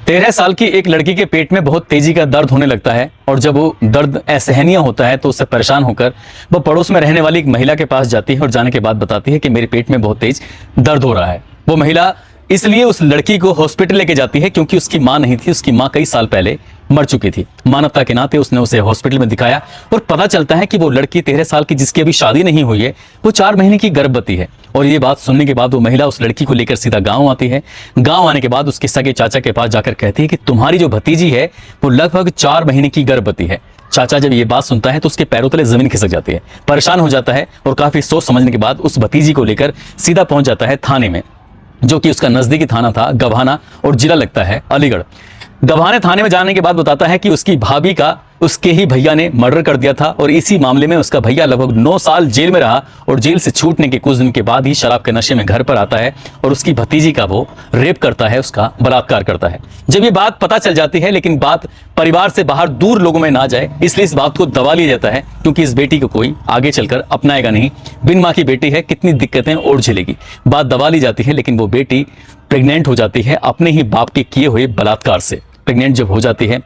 13 साल की एक लड़की के पेट में बहुत तेजी का दर्द होने लगता है और जब वो दर्द असहनीय होता है तो उससे परेशान होकर वो पड़ोस में रहने वाली एक महिला के पास जाती है और जाने के बाद बताती है कि मेरे पेट में बहुत तेज दर्द हो रहा है। वो महिला इसलिए उस लड़की को हॉस्पिटल लेके जाती है क्योंकि उसकी मां नहीं थी, उसकी मां कई साल पहले मर चुकी थी। मानवता के नाते उसने उसे हॉस्पिटल में दिखाया और पता चलता है कि वो लड़की 13 साल की जिसकी अभी शादी नहीं हुई है वो 4 महीने की गर्भवती है। और ये बात सुनने के बाद वो महिला उस लड़की को लेकर सीधा गांव आती है। गांव आने के बाद उसके सगे चाचा के पास जाकर कहती है कि तुम्हारी जो भतीजी है वो लगभग 4 महीने की गर्भवती है। चाचा जब ये बात सुनता है तो उसके पैरों तले जमीन खिसक जाती है, परेशान हो जाता है और काफी सोच समझने के बाद उस भतीजी को लेकर सीधा पहुंच जाता है थाने में, जो कि उसका नजदीकी थाना था गभाना और जिला लगता है अलीगढ़। गभाने थाने में जाने के बाद बताता है कि उसकी भाभी का उसके ही भैया ने मर्डर कर दिया था और इसी मामले में उसका भैया लगभग 9 साल जेल में रहा और जेल से छूटने के कुछ दिन के बाद ही शराब के नशे में घर पर आता है और उसकी भतीजी का वो रेप करता है, उसका बलात्कार करता है। जब ये बात पता चल जाती है लेकिन बात परिवार से बाहर दूर लोगों में ना जाए इसलिए इस बात को दबा लिया जाता है क्योंकि इस बेटी को कोई आगे चलकर अपनाएगा नहीं। बिन माँ की बेटी है, कितनी दिक्कतें और झेलेगी। बात दबा ली जाती है लेकिन वो बेटी प्रेग्नेंट हो जाती है अपने ही बाप के किए हुए बलात्कार से। प्रेग्नेंट जब हो जाती है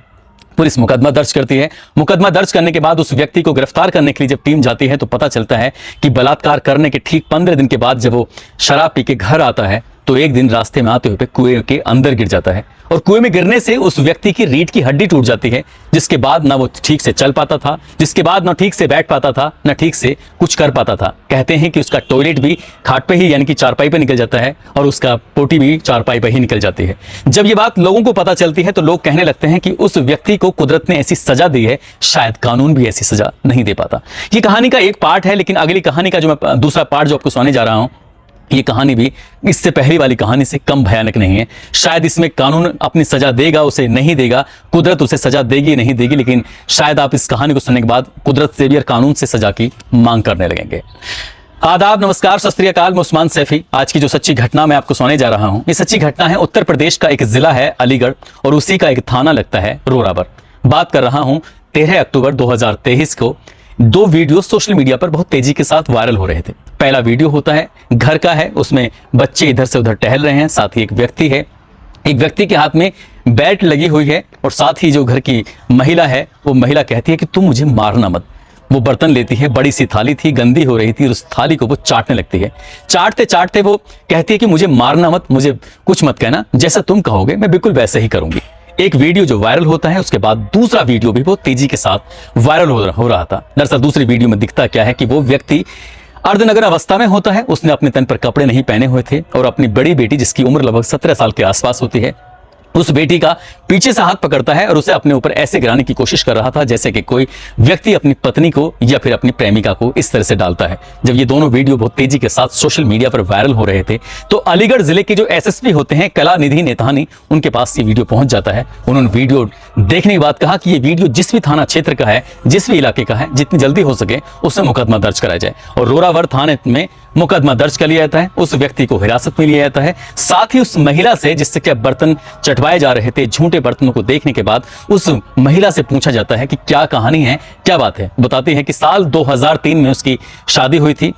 पुलिस मुकदमा दर्ज करती है। मुकदमा दर्ज करने के बाद उस व्यक्ति को गिरफ्तार करने के लिए जब टीम जाती है तो पता चलता है कि बलात्कार करने के ठीक 15 दिन के बाद जब वो शराब पी के घर आता है तो एक दिन रास्ते में आते हुए कुएं के अंदर गिर जाता है और कुएं में गिरने से उस व्यक्ति की रीढ़ की हड्डी टूट जाती है, जिसके बाद ना वो ठीक से चल पाता था, जिसके बाद ना ठीक से बैठ पाता था, ना ठीक से कुछ कर पाता था। कहते हैं कि उसका टॉयलेट भी खाट पे ही यानी कि चारपाई पे निकल जाता है और उसका पोटी भी चारपाई पे ही निकल जाती है। जब ये बात लोगों को पता चलती है तो लोग कहने लगते हैं कि उस व्यक्ति को कुदरत ने ऐसी सजा दी है, शायद कानून भी ऐसी सजा नहीं दे पाता। ये कहानी का एक पार्ट है, लेकिन अगली कहानी का जो मैं दूसरा पार्ट जो आपको सुनाने जा रहा हूं, ये कहानी भी इससे पहली वाली कहानी से कम भयानक नहीं है। शायद इसमें कानून अपनी सजा देगा, उसे नहीं देगा, कुदरत उसे सजा देगी नहीं देगी, लेकिन शायद आप इस कहानी को सुनने के बाद कुदरत से भी और कानून से सजा की मांग करने लगेंगे। आदाब, नमस्कार, सत श्री अकाल। मैं उस्मान सैफी। आज की जो सच्ची घटना मैं आपको सुनाने जा रहा हूं, ये सच्ची घटना है उत्तर प्रदेश का एक जिला है अलीगढ़ और उसी का एक थाना लगता है रोरावर। बात कर रहा हूं 13 अक्टूबर 2023 को 2 वीडियो सोशल मीडिया पर बहुत तेजी के साथ वायरल हो रहे थे। पहला वीडियो होता है घर का है, उसमें बच्चे इधर से उधर टहल रहे हैं, साथ ही एक व्यक्ति है, एक व्यक्ति के हाथ में बैट लगी हुई है और साथ ही जो घर की महिला है वो महिला कहती है कि तुम मुझे मारना मत। वो बर्तन लेती है, बड़ी सी थाली थी, गंदी हो रही थी, उस थाली को वो चाटने लगती है। चाटते चाटते वो कहती है कि मुझे मारना मत, मुझे कुछ मत कहना, जैसा तुम कहोगे मैं बिल्कुल वैसे ही करूंगी। एक वीडियो जो वायरल होता है, उसके बाद दूसरा वीडियो भी बहुत तेजी के साथ वायरल हो रहा था। दरअसल दूसरी वीडियो में दिखता क्या है कि वो व्यक्ति अर्धनगर अवस्था में होता है, उसने अपने तन पर कपड़े नहीं पहने हुए थे और अपनी बड़ी बेटी जिसकी उम्र लगभग 17 साल के आसपास होती है, उस बेटी का पीछे से हाथ पकड़ता है और उसे अपने ऊपर ऐसे गिराने की कोशिश कर रहा था जैसे कि कोई व्यक्ति अपनी पत्नी को या फिर अपनी प्रेमिका को इस तरह से डालता है। जब ये दोनों वीडियो बहुत तेजी के साथ सोशल मीडिया पर वायरल हो रहे थे तो अलीगढ़ जिले के जो एसएसपी होते हैं कलानिधि नेतानी, उनके पास ये वीडियो पहुंच जाता है। उन्होंने वीडियो देखने के बाद कहा कि ये वीडियो जिस भी थाना क्षेत्र का है, जिस भी इलाके का है, जितनी जल्दी हो सके उससे मुकदमा दर्ज कराया जाए और रोरावर थाने में मुकदमा दर्ज कर लिया जाता है। उस व्यक्ति को हिरासत में लिया जाता है, साथ ही उस महिला से जिससे क्या बर्तन चटवाए जा रहे थे, झूठे बर्तनों को देखने के बाद उस महिला से पूछा जाता है कि क्या कहानी है, क्या बात है। बताती है कि साल 2003 में उसकी शादी हुई थी,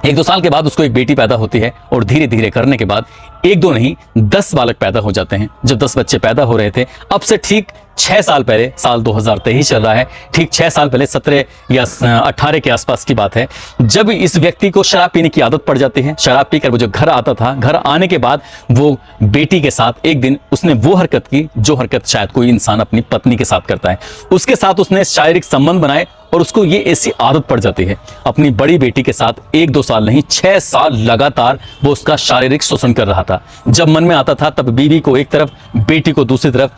1-2 साल के बाद उसको एक बेटी पैदा होती है और धीरे धीरे करने के बाद 1-2 नहीं 10 बालक पैदा हो जाते हैं। जब 10 बच्चे पैदा हो रहे थे, अब से ठीक 6 साल पहले, साल 2023 चल रहा है, ठीक 6 साल पहले 17 या 18 के आसपास की बात है, जब इस व्यक्ति को शराब पीने की आदत पड़ जाती है। शराब पीकर वो जो घर आता था, घर आने के बाद वो बेटी के साथ एक दिन उसने वो हरकत की जो हरकत शायद कोई इंसान अपनी पत्नी के साथ करता है। उसके साथ उसने शारीरिक संबंध बनाए और उसको ये ऐसी आदत पड़ जाती है। अपनी बड़ी बेटी के साथ 1-2 साल नहीं 6 साल लगातार वो उसका शारीरिक शोषण कर रहा था। जब मन में आता था तब बीवी को एक तरफ, बेटी को दूसरी तरफ,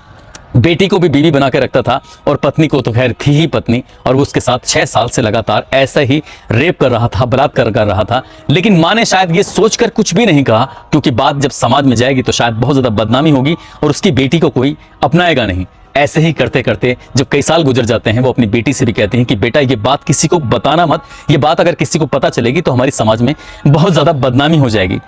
बेटी को भी बीवी बना के रखता था और पत्नी को तो खैर थी ही पत्नी, और वो उसके साथ 6 साल से लगातार ऐसा ही रेप कर रहा था, बलात्कार कर रहा था। लेकिन माँ ने शायद ये सोचकर कुछ भी नहीं कहा क्योंकि बात जब समाज में जाएगी तो शायद बहुत ज्यादा बदनामी होगी और उसकी बेटी को कोई अपनाएगा नहीं। ऐसे ही करते करते जब कई साल गुजर जाते हैं, वो अपनी बेटी से भी कहते हैं कि बेटा ये बात किसी को बताना मत, ये बात अगर किसी को पता चलेगी तो हमारी समाज में बहुत ज्यादा बदनामी हो जाएगी।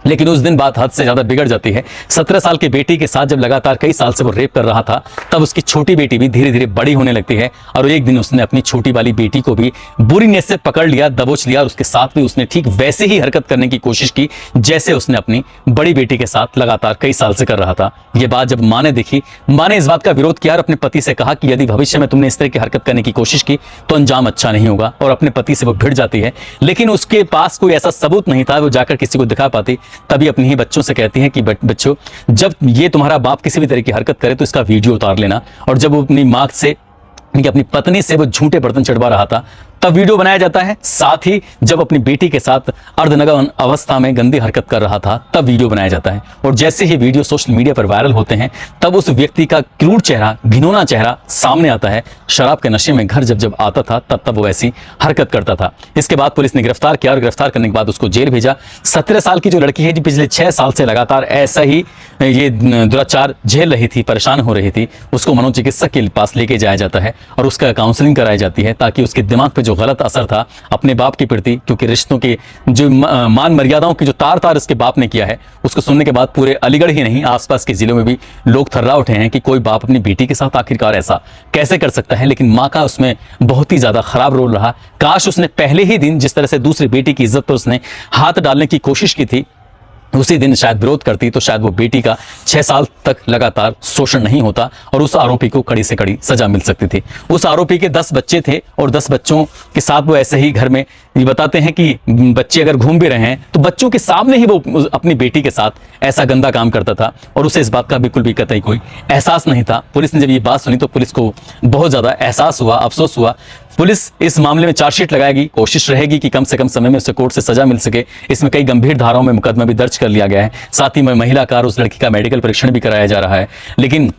लेकिन उस दिन बात हद से ज्यादा बिगड़ जाती है। 17 साल की बेटी के साथ जब लगातार कई साल से वो रेप कर रहा था, तब उसकी छोटी बेटी भी धीरे धीरे बड़ी होने लगती है और एक दिन उसने अपनी छोटी वाली बेटी को भी बुरी नीयत से पकड़ लिया, दबोच लिया और उसके साथ भी उसने ठीक वैसे ही हरकत करने की कोशिश की जैसे उसने अपनी बड़ी बेटी के साथ लगातार कई साल से कर रहा था। यह बात जब माँ ने देखी, माँ ने इस बात का विरोध किया और अपने पति से कहा कि यदि भविष्य में तुमने इस तरह की हरकत करने की कोशिश की तो अंजाम अच्छा नहीं होगा, और अपने पति से वो भिड़ जाती है। लेकिन उसके पास कोई ऐसा सबूत नहीं था वो जाकर किसी को दिखा पाती। तभी अपने ही बच्चों से कहती हैं कि बच्चों, जब ये तुम्हारा बाप किसी भी तरह की हरकत करे तो इसका वीडियो उतार लेना। और जब वो अपनी माँ से, अपनी पत्नी से वो झूठे बर्तन चढ़वा रहा था, तब वीडियो बनाया जाता है। साथ ही जब अपनी बेटी के साथ अर्धनग्न अवस्था में गंदी हरकत कर रहा था, तब वीडियो बनाया जाता है। और जैसे ही वीडियो सोशल मीडिया पर वायरल होते हैं, तब उस व्यक्ति का क्रूर चेहरा, घिनौना चेहरा सामने आता है। शराब के नशे में घर जब जब आता था, तब वो ऐसी हरकत करता था। इसके बाद पुलिस ने गिरफ्तार किया और गिरफ्तार करने के बाद उसको जेल भेजा। 17 साल की जो लड़की है, जो पिछले 6 साल से लगातार ऐसा ही ये दुराचार झेल रही थी, परेशान हो रही थी, उसको मनोचिकित्सक के पास लेके जाया जाता है और उसका काउंसलिंग कराई जाती है, ताकि उसके दिमाग पे जो गलत असर था अपने बाप के प्रति, क्योंकि रिश्तों के जो मान मर्यादाओं की जो तार इसके बाप ने किया है, उसको सुनने के बाद पूरे अलीगढ़ ही नहीं, आसपास के जिलों में भी लोग थर्रा उठे हैं कि कोई बाप अपनी बेटी के साथ आखिरकार ऐसा कैसे कर सकता है। लेकिन माँ का उसमें बहुत ही ज्यादा खराब रोल रहा। काश उसने पहले ही दिन जिस तरह से दूसरी बेटी की इज्जत पर उसने हाथ डालने की कोशिश की थी, उसी दिन शायद विरोध करती, तो शायद वो बेटी का 6 साल तक लगातार शोषण नहीं होता और उस आरोपी को कड़ी से कड़ी सजा मिल सकती थी। उस आरोपी के 10 बच्चे थे और 10 बच्चों के साथ वो ऐसे ही घर में, ये बताते हैं कि बच्चे अगर घूम भी रहे हैं तो बच्चों के सामने ही वो अपनी बेटी के साथ ऐसा गंदा काम करता था और उसे इस बात का बिल्कुल भी कतई कोई एहसास नहीं था। पुलिस ने जब ये बात सुनी तो पुलिस को बहुत ज्यादा एहसास हुआ, अफसोस हुआ। पुलिस इस मामले में चार्जशीट लगाएगी, कोशिश रहेगी कि कम से कम समय में उसे कोर्ट से सजा मिल सके। इसमें कई गंभीर धाराओं में मुकदमा भी दर्ज कर लिया गया है। साथ ही में महिला कार उस लड़की का मेडिकल परीक्षण भी कराया जा रहा है। लेकिन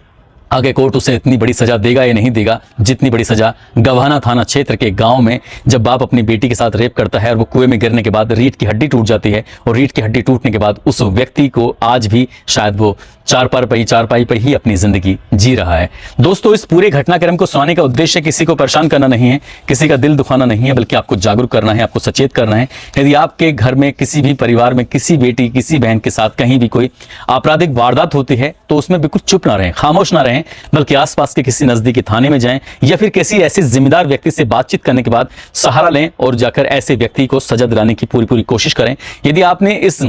आगे कोर्ट उसे इतनी बड़ी सजा देगा या नहीं देगा, जितनी बड़ी सजा गवाना थाना क्षेत्र के गांव में जब बाप अपनी बेटी के साथ रेप करता है और वो कुएं में गिरने के बाद रीढ़ की हड्डी टूट जाती है, और रीढ़ की हड्डी टूटने के बाद उस व्यक्ति को आज भी शायद वो चारपाई पर ही अपनी जिंदगी जी रहा है। दोस्तों, इस पूरे घटनाक्रम को सुनाने का उद्देश्य किसी को परेशान करना नहीं है, किसी का दिल दुखाना नहीं है, बल्कि आपको जागरूक करना है, आपको सचेत करना है। यदि आपके घर में, किसी भी परिवार में, किसी बेटी, किसी बहन के साथ कहीं भी कोई आपराधिक वारदात होती है तो उसमें बिल्कुल चुप ना रहें, खामोश ना रहें, बल्कि आसपास के किसी नजदीकी थाने में जाएं या फिर किसी ऐसे जिम्मेदार व्यक्ति से बातचीत करने के बाद सहारा लें और जाकर ऐसे व्यक्ति को सजा दिलाने की पूरी कोशिश करें। यदि आपने इस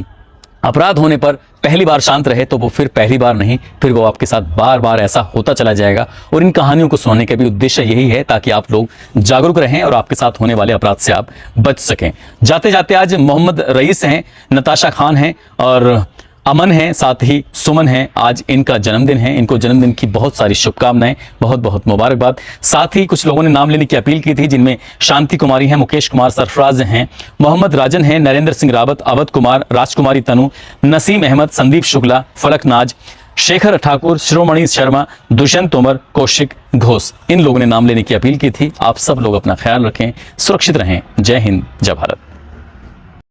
अपराध होने पर पहली बार शांत रहे तो वो फिर पहली बार नहीं, फिर वो आपके साथ बार बार ऐसा होता चला जाएगा। और इन कहानियों को सुनाने का भी उद्देश्य यही है, ताकि आप लोग जागरूक रहें और आपके साथ होने वाले अपराध से आप बच सकें। जाते जाते आज मोहम्मद रईस हैं, नताशा खान हैं और अमन है, साथ ही सुमन है। आज इनका जन्मदिन है, इनको जन्मदिन की बहुत सारी शुभकामनाएं, बहुत बहुत मुबारकबाद। साथ ही कुछ लोगों ने नाम लेने की अपील की थी, जिनमें शांति कुमारी हैं, मुकेश कुमार सरफराज हैं, मोहम्मद राजन हैं, नरेंद्र सिंह रावत, अवध कुमार, राजकुमारी तनु, नसीम अहमद, संदीप शुक्ला, फलक नाज, शेखर ठाकुर, शिरोमणि शर्मा, दुष्यंत तोमर, कौशिक घोष, इन लोगों ने नाम लेने की अपील की थी। आप सब लोग अपना ख्याल रखें, सुरक्षित रहें। जय हिंद, जय भारत।